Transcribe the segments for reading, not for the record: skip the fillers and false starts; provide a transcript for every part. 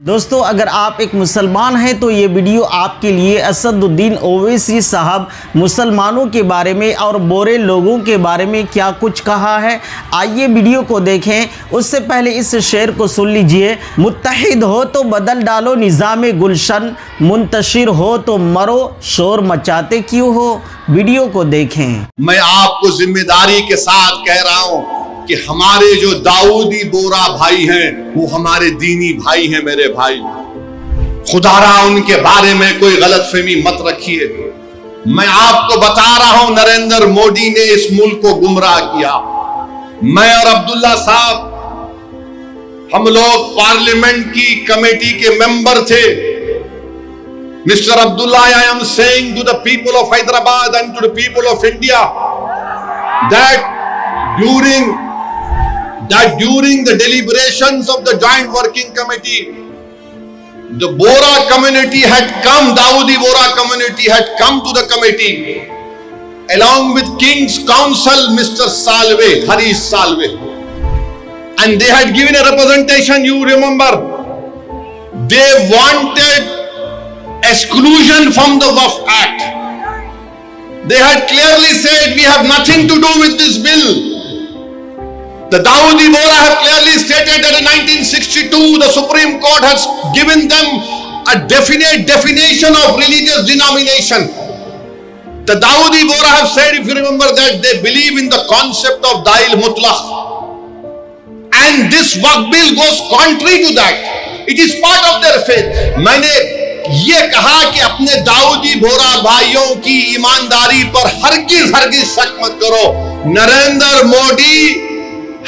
दोस्तों, अगर आप एक मुसलमान हैं तो ये वीडियो आपके लिए। असदुद्दीन ओवैसी साहब मुसलमानों के बारे में और बोरे लोगों के बारे में क्या कुछ कहा है, आइए वीडियो को देखें। उससे पहले इस शेर को सुन लीजिए। मुत्तहिद हो तो बदल डालो निज़ाम गुलशन, मुंतशिर हो तो मरो, शोर मचाते क्यों हो। वीडियो को देखें। मैं आपको जिम्मेदारी के साथ कह रहा हूँ कि हमारे जो दाऊदी बोरा भाई हैं वो हमारे दीनी भाई हैं। मेरे भाई, खुदारा उनके बारे में कोई गलतफहमी मत रखिए। मैं आपको बता रहा हूं, नरेंद्र मोदी ने इस मुल्क को गुमराह किया। मैं और अब्दुल्ला साहब, हम लोग पार्लियामेंट की कमेटी के मेंबर थे। Mister Abdullah, I am saying to the people of Hyderabad and to the people of India that during the deliberations of the joint working committee, the Bora community had come, Dawoodi Bora community had come to the committee along with King's Counsel Mr. Salve, Harish Salve, and they had given a representation. You remember, they wanted exclusion from the Waqf Act. They had clearly said, we have nothing to do with this bill. The Dawoodi Bohra have clearly stated that in 1962 the Supreme Court has given them a definite definition of religious denomination. The Dawoodi Bohra have said, if you remember, that they believe in the concept of Dail Mutlaq, and this Waqf bill goes contrary to that. It is part of their faith. मैंने ये कहा कि अपने दाऊदी बोरा भाइयों की ईमानदारी पर हरगिज शक मत करो। नरेंद्र मोदी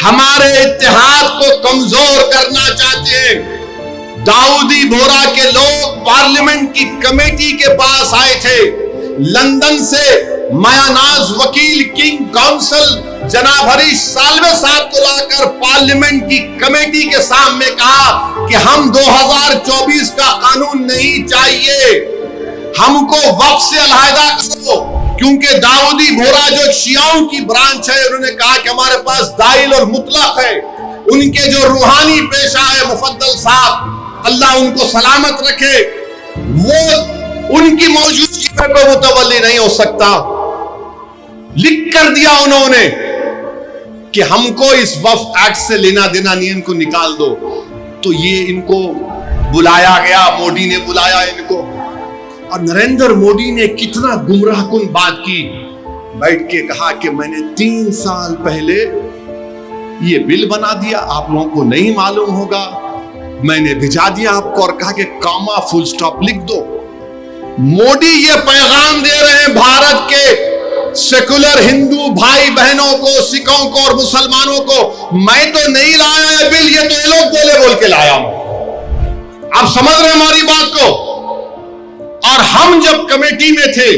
हमारे इत्तेहाद को कमजोर करना चाहते हैं। दाऊदी बोरा के लोग पार्लियामेंट की कमेटी के पास आए थे। लंदन से मायानाज वकील किंग काउंसिल जनाब हरीश साल्वे साहब को लाकर पार्लियामेंट की कमेटी के सामने कहा कि हम 2024 का कानून नहीं चाहिए, हमको वक्फ से अलहदा करो। क्योंकि दाऊदी बोरा जो शियाओं की ब्रांच है, उन्होंने कहा कि हमारे पास दाइल और मुतलक है। उनके जो रूहानी पेशा है मुफद्दल साहब, अल्लाह उनको सलामत रखे, वो उनकी मौजूदगी में कोई मुतवल्ली नहीं हो सकता। लिख कर दिया उन्होंने कि हमको इस वक्फ एक्ट से लेना देना नहीं, इनको निकाल दो। तो ये इनको बुलाया गया, मोदी ने बुलाया इनको, और नरेंद्र मोदी ने कितना गुमराहकुन बात की। बैठ के कहा कि मैंने 3 साल पहले ये बिल बना दिया, आप लोगों को नहीं मालूम होगा, मैंने भिजा दिया आपको और कहा कि कॉमा फुल स्टॉप लिख दो। मोदी ये पैगाम दे रहे हैं भारत के सेकुलर हिंदू भाई बहनों को, सिखों को और मुसलमानों को, मैं तो नहीं लाया है बिल, ये तो ये लोग बोल के लाया हूं। आप समझ रहे हैं हमारी बात को। और हम जब कमेटी में थे,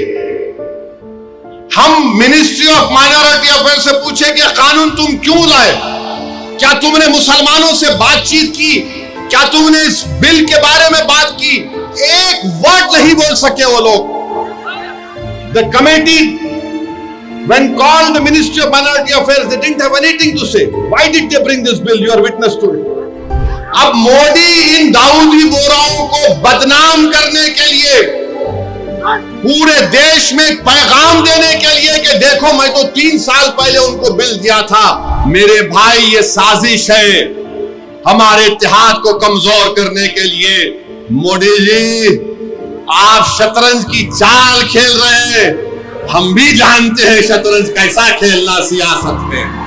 हम मिनिस्ट्री ऑफ माइनॉरिटी अफेयर से पूछे कि कानून तुम क्यों लाए, क्या तुमने मुसलमानों से बातचीत की, क्या तुमने इस बिल के बारे में बात की। एक वर्ड नहीं बोल सके वो लोग। The committee when called the Ministry of Minority Affairs, they didn't have anything to say. Why did they bring this bill? You are witness to it. अब मोदी इन दाऊदी बोराओं को बदनाम करने के लिए, पूरे देश में पैगाम देने के लिए कि देखो मैं तो 3 साल पहले उनको बिल दिया था। मेरे भाई, ये साजिश है हमारे इत्तेहाद को कमजोर करने के लिए। मोदी जी, आप शतरंज की चाल खेल रहे हैं, हम भी जानते हैं शतरंज कैसा खेलना सियासत में।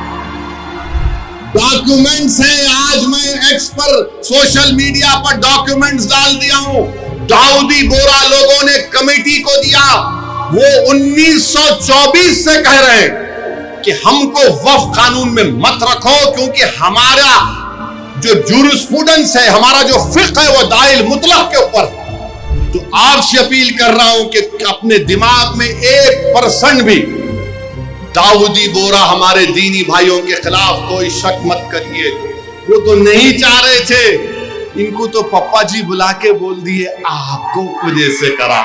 डॉक्यूमेंट्स हैं, आज मैं एक्स पर सोशल मीडिया पर डॉक्यूमेंट्स डाल दिया हूं। दाऊदी बोरा लोगों ने कमेटी को दिया, वो 1924 से कह रहे हैं कि हमको वक्फ कानून में मत रखो, क्योंकि हमारा जो जूरिस्प्रूडेंस है, हमारा जो फिक्र है, वो दाइल मुतलक के ऊपर। तो आपसे अपील कर रहा हूं कि अपने दिमाग में 1% भी दाऊदी बोरा हमारे दीनी भाइयों के खिलाफ कोई शक मत करिए। वो तो नहीं चाह रहे थे, इनको तो पप्पा जी बुला के बोल दिए आपको कुछ से करा।